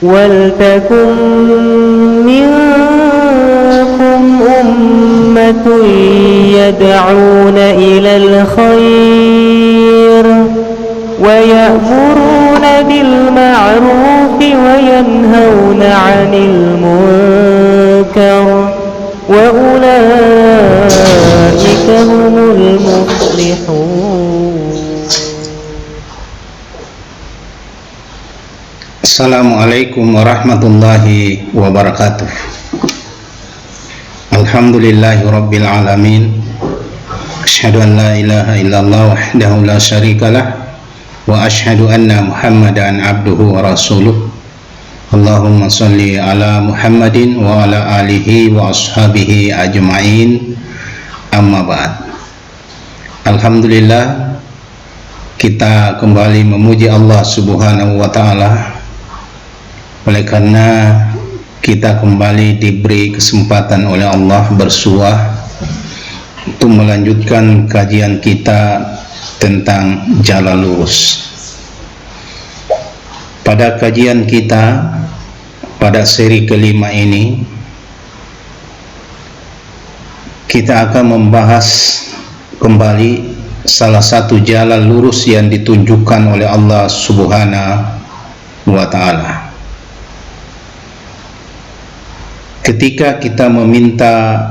ولتكن منكم أمة يدعون إلى الخير ويأمرون بالمعروف وينهون عن المنكر وأولئك هم المفلحون. Assalamualaikum warahmatullahi wabarakatuh. Alhamdulillahi rabbil alamin. Asyhadu an la ilaha illallah wahdahu la syarikalah wa asyhadu anna Muhammadan abduhu wa rasuluh. Allahumma shalli ala Muhammadin wa ala alihi wa ashabihi ajma'in. Amma ba'd. Alhamdulillah, kita kembali memuji Allah Subhanahu wa taala oleh karena kita kembali diberi kesempatan oleh Allah bersuah untuk melanjutkan kajian kita tentang jalan lurus. Pada kajian kita pada seri kelima ini, kita akan membahas kembali salah satu jalan lurus yang ditunjukkan oleh Allah Subhanahu wa ta'ala. Ketika kita meminta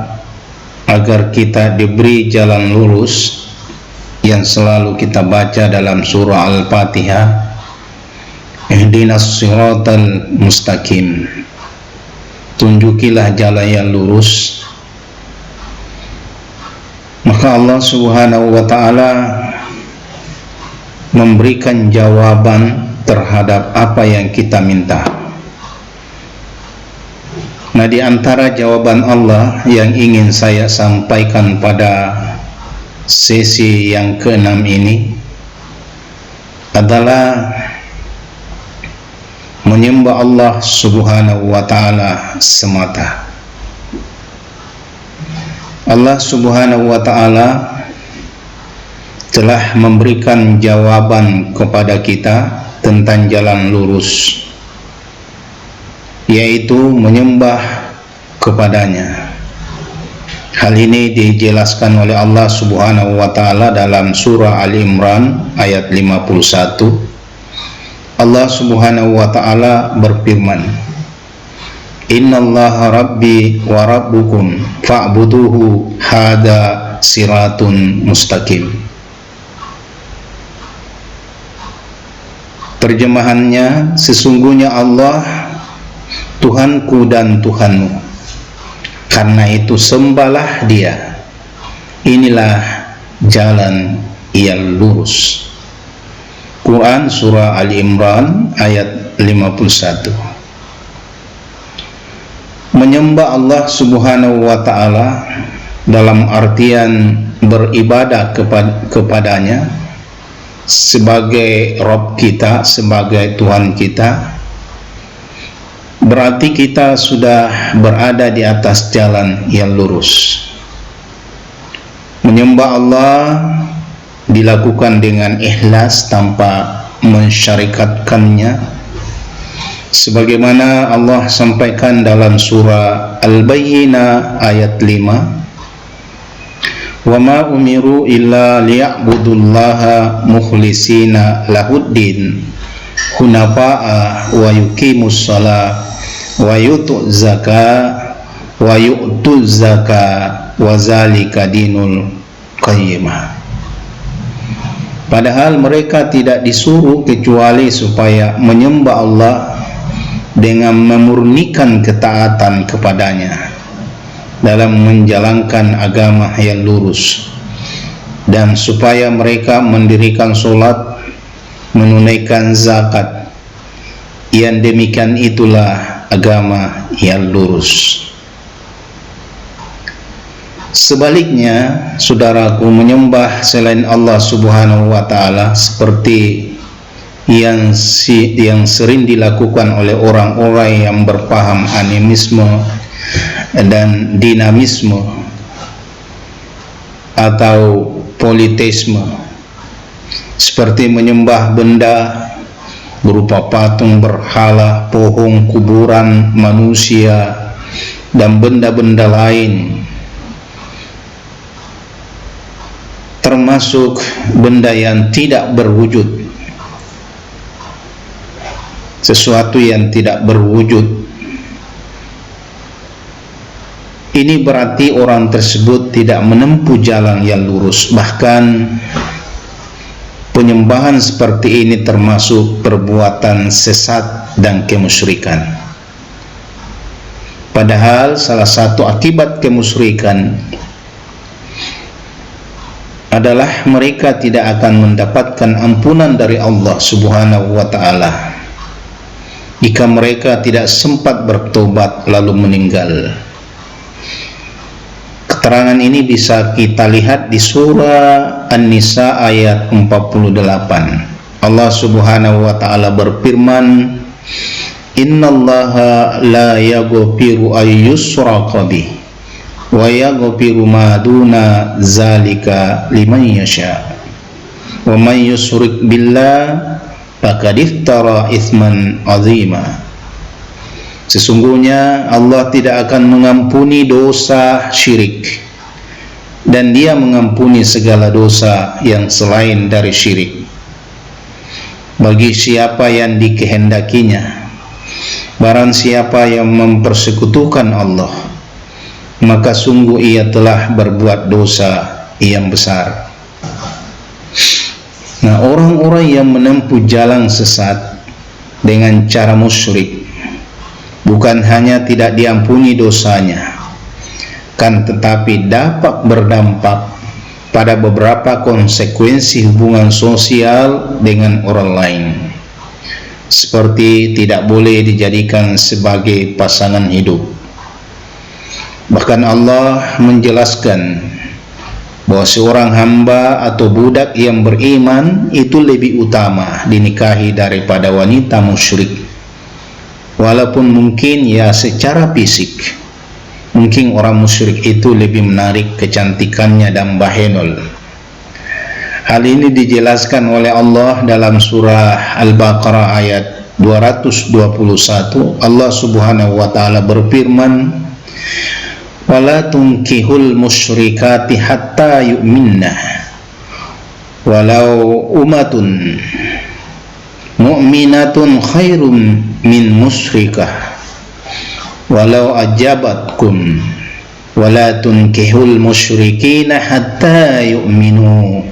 agar kita diberi jalan lurus yang selalu kita baca dalam surah Al-Fatihah, ihdinas siratal mustaqim, tunjukilah jalan yang lurus, maka Allah Subhanahu wa ta'ala memberikan jawaban terhadap apa yang kita minta. Nah, di antara jawaban Allah yang ingin saya sampaikan pada sesi yang ke-6 ini adalah menyembah Allah Subhanahu wa ta'ala semata. Allah Subhanahu wa ta'ala telah memberikan jawaban kepada kita tentang jalan lurus, yaitu menyembah kepadanya. Hal ini dijelaskan oleh Allah Subhanahu wa ta'ala dalam surah Ali Imran ayat 51. Allah Subhanahu wa ta'ala berfirman, innallaha rabbi wa rabbukum fa'buduhu hada siratun mustaqim. Terjemahannya, sesungguhnya Allah Tuhanku dan Tuhanmu, karena itu sembahlah Dia. Inilah jalan yang lurus. Quran surah Ali Imran ayat 51. Menyembah Allah Subhanahu wa ta'ala dalam artian beribadah kepadanya sebagai Rabb kita, sebagai Tuhan kita, berarti kita sudah berada di atas jalan yang lurus. Menyembah Allah dilakukan dengan ikhlas tanpa mensyarikatkannya, sebagaimana Allah sampaikan dalam surah Al-Bayyinah ayat 5, wa ma umiru illa liya'budullaha mukhlisina lahuddin hunafa'a wa yuqimus shalah wa yu'tuz zakah wa zalika dinul qayyimah. Padahal mereka tidak disuruh kecuali supaya menyembah Allah dengan memurnikan ketaatan kepadanya dalam menjalankan agama yang lurus, dan supaya mereka mendirikan sholat, menunaikan zakat. Yang demikian itulah agama yang lurus. Sebaliknya, saudaraku, menyembah selain Allah Subhanahu wa ta'ala seperti yang sering dilakukan oleh orang-orang yang berpaham animisme dan dinamisme atau politeisme, seperti menyembah benda berupa patung berhala, pohon, kuburan manusia, dan benda-benda lain, termasuk benda yang tidak berwujud, sesuatu yang tidak berwujud. Ini berarti orang tersebut tidak menempuh jalan yang lurus. Bahkan penyembahan seperti ini termasuk perbuatan sesat dan kemusyrikan. Padahal salah satu akibat kemusyrikan adalah mereka tidak akan mendapatkan ampunan dari Allah Subhanahu wa ta'ala jika mereka tidak sempat bertobat lalu meninggal. Keterangan ini bisa kita lihat di surah An-Nisa ayat 48. Allah Subhanahu wa ta'ala berfirman, "Innallaha la yaghfiru ay yushraka bih wa yaghfiru ma duna zalika liman yasha. Wa man yusyrik billah faqad iftara itsman 'azima." Sesungguhnya Allah tidak akan mengampuni dosa syirik, dan Dia mengampuni segala dosa yang selain dari syirik bagi siapa yang dikehendakinya. Barang siapa yang mempersekutukan Allah, maka sungguh ia telah berbuat dosa yang besar. Nah, orang-orang yang menempuh jalan sesat dengan cara musyrik bukan hanya tidak diampuni dosanya, kan tetapi dapat berdampak pada beberapa konsekuensi hubungan sosial dengan orang lain, seperti tidak boleh dijadikan sebagai pasangan hidup. Bahkan Allah menjelaskan bahwa seorang hamba atau budak yang beriman itu lebih utama dinikahi daripada wanita musyrik. Walaupun mungkin ya secara fisik mungkin orang musyrik itu lebih menarik kecantikannya dan bahenol. Hal ini dijelaskan oleh Allah dalam surah Al-Baqarah ayat 221. Allah Subhanahu wa ta'ala berfirman, "Wala tunkihul musyrikati hatta yu'minna walau umatun mu'minatun khairum min musyrikah walau ajabatkum wala tunkihul musyrikina hatta yu'minu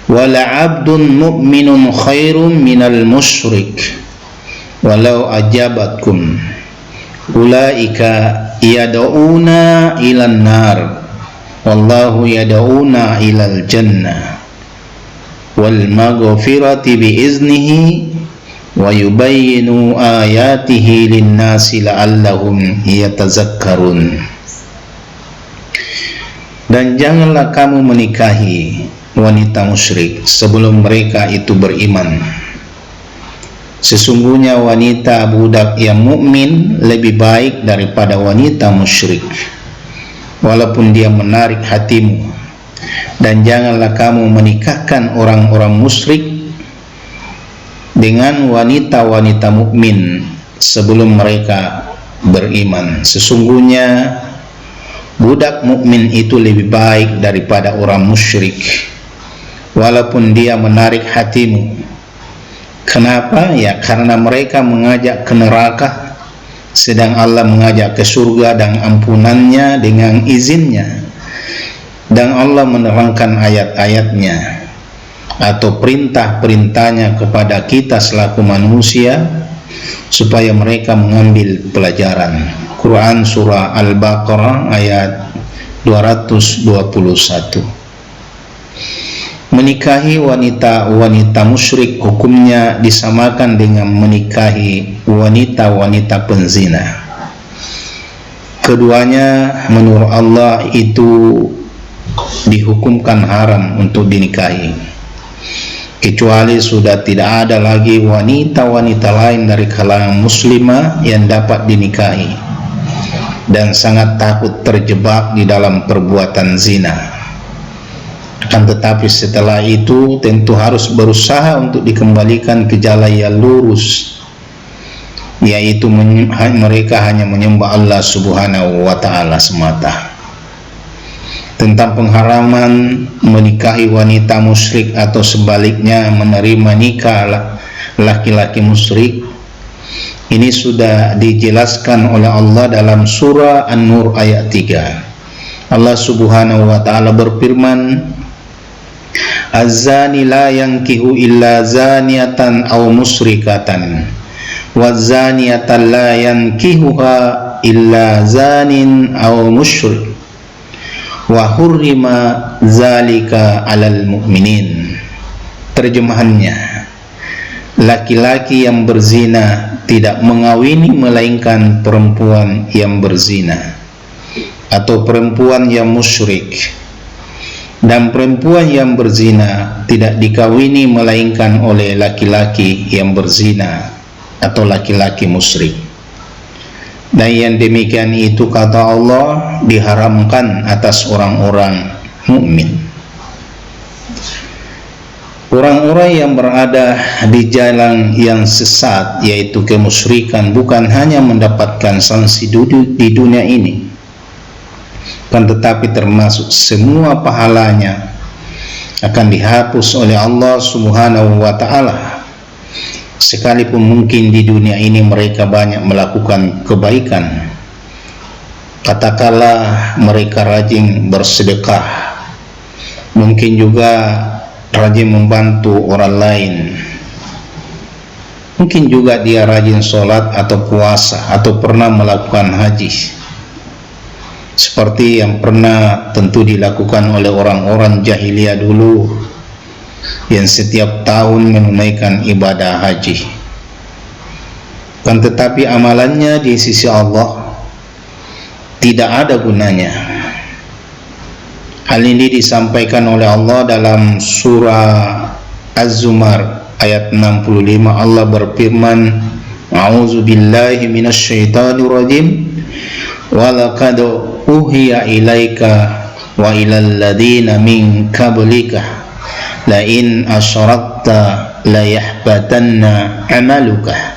wala abdun mu'minun khairum minal musyrik walau ajabatkum ulaika yad'una ilan nar wallahu yad'una ilal jannah wal maghfirati biiznihi wa yubayyinu ayatihi linnasi la'allahum yatazakkarun." Dan janganlah kamu menikahi wanita musyrik sebelum mereka itu beriman. Sesungguhnya wanita budak yang mukmin lebih baik daripada wanita musyrik, walaupun dia menarik hatimu. Dan janganlah kamu menikahkan orang-orang musyrik dengan wanita-wanita mukmin sebelum mereka beriman. Sesungguhnya budak mukmin itu lebih baik daripada orang musyrik, walaupun dia menarik hatimu. Kenapa? Ya karena mereka mengajak ke neraka, sedang Allah mengajak ke surga dan ampunannya dengan izinnya. Dan Allah menerangkan ayat-ayatnya atau perintah-perintahnya kepada kita selaku manusia supaya mereka mengambil pelajaran. Quran surah Al-Baqarah ayat 221. Menikahi wanita-wanita musyrik hukumnya disamakan dengan menikahi wanita-wanita penzina. Keduanya menurut Allah itu dihukumkan haram untuk dinikahi, kecuali sudah tidak ada lagi wanita-wanita lain dari kalangan muslimah yang dapat dinikahi dan sangat takut terjebak di dalam perbuatan zina. Akan tetapi setelah itu tentu harus berusaha untuk dikembalikan ke jalan yang lurus, yaitu mereka hanya menyembah Allah Subhanahu wa Ta'ala semata. Tentang pengharaman menikahi wanita musyrik atau sebaliknya menerima nikah laki-laki musyrik, ini sudah dijelaskan oleh Allah dalam surah An-Nur ayat 3. Allah Subhanahu wa Ta'ala berfirman, Az-zani la yankihu illa zaniyatan aw musyrikatan waz-zaniyatan la yankihuha illa zanin aw musyrik wa hurrima zalika 'alal mu'minin. Terjemahannya, laki-laki yang berzina tidak mengawini melainkan perempuan yang berzina atau perempuan yang musyrik, dan perempuan yang berzina tidak dikawini melainkan oleh laki-laki yang berzina atau laki-laki musyrik. Dan yang demikian itu, kata Allah, diharamkan atas orang-orang mukmin. Orang-orang yang berada di jalan yang sesat, yaitu kemusyrikan, bukan hanya mendapatkan sanksi di dunia ini, kan tetapi termasuk semua pahalanya akan dihapus oleh Allah Subhanahu wa Ta'ala. Sekalipun mungkin di dunia ini mereka banyak melakukan kebaikan, katakanlah mereka rajin bersedekah, mungkin juga rajin membantu orang lain, mungkin juga dia rajin sholat atau puasa atau pernah melakukan haji, seperti yang pernah tentu dilakukan oleh orang-orang jahiliyah dulu yang setiap tahun menunaikan ibadah haji. Kan tetapi amalannya di sisi Allah tidak ada gunanya. Hal ini disampaikan oleh Allah dalam surah Az-Zumar ayat 65. Allah berfirman, A'udzu billahi minasyaitonir rajim. Wa laqad uhiya ilaika wa ilal ladzina min qablika la in asyrakta la yahbatanna 'amaluka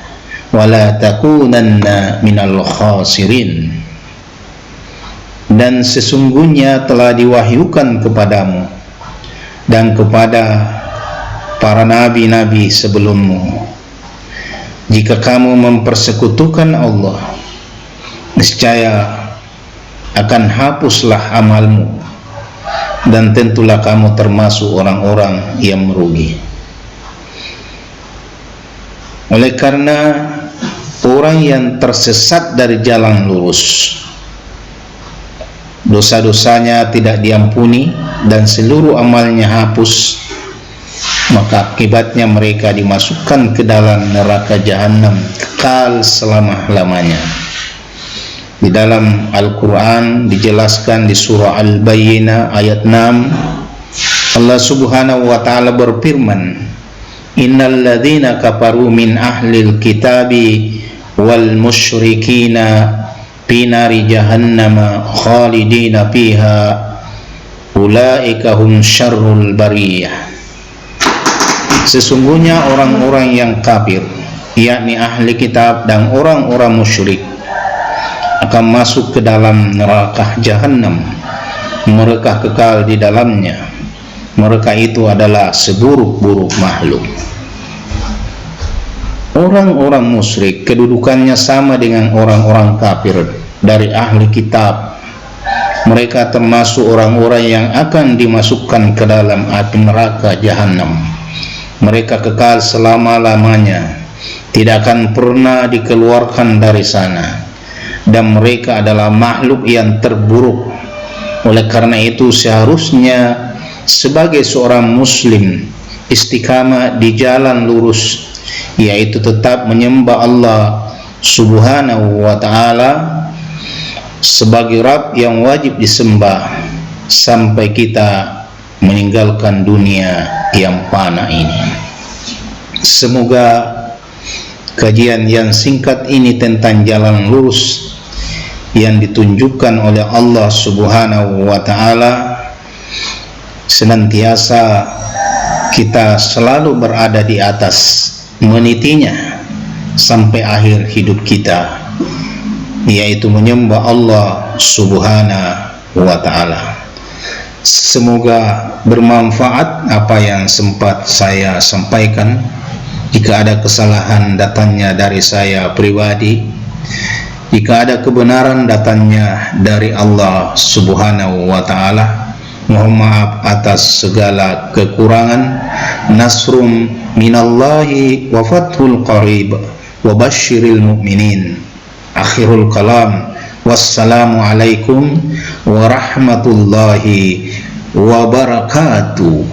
wa la takunanna minal khasirin. Dan sesungguhnya telah diwahyukan kepadamu dan kepada para nabi-nabi sebelummu, jika kamu mempersekutukan Allah, niscaya akan hapuslah amalmu, dan tentulah kamu termasuk orang-orang yang merugi. Oleh karena orang yang tersesat dari jalan lurus, dosa-dosanya tidak diampuni dan seluruh amalnya hapus, maka akibatnya mereka dimasukkan ke dalam neraka jahanam kekal selama-lamanya. Di dalam Al-Quran dijelaskan di surah Al-Bayyinah ayat 6, Allah Subhanahu wa Ta'ala berfirman, Innal ladzina kafaru min ahlil kitabi wal musyrikina fi nari jahannama khalidina fiha ulaika hum syarrul bariyah. Sesungguhnya orang-orang yang kafir, yakni ahli kitab dan orang-orang musyrik, akan masuk ke dalam neraka jahanam. Mereka kekal di dalamnya. Mereka itu adalah seburuk-buruk makhluk. Orang-orang musyrik kedudukannya sama dengan orang-orang kafir dari ahli kitab. Mereka termasuk orang-orang yang akan dimasukkan ke dalam api neraka jahanam. Mereka kekal selama-lamanya, tidak akan pernah dikeluarkan dari sana, dan mereka adalah makhluk yang terburuk. Oleh karena itu seharusnya sebagai seorang muslim istiqamah di jalan lurus, yaitu tetap menyembah Allah Subhanahu wa Ta'ala sebagai Rabb yang wajib disembah sampai kita meninggalkan dunia yang fana ini. Semoga kajian yang singkat ini tentang jalan lurus yang ditunjukkan oleh Allah Subhanahu wa Ta'ala senantiasa kita selalu berada di atas, menitinya sampai akhir hidup kita, yaitu menyembah Allah Subhanahu wa ta'ala. Semoga bermanfaat apa yang sempat saya sampaikan. Jika ada kesalahan, datangnya dari saya pribadi. Jika ada kebenaran, datangnya dari Allah Subhanahu wa ta'ala. Mohon maaf atas segala kekurangan. Nasrum minallahi wa fathul qarib wa basyiril mu'minin. Akhirul kalam. Wassalamualaikum warahmatullahi wabarakatuh.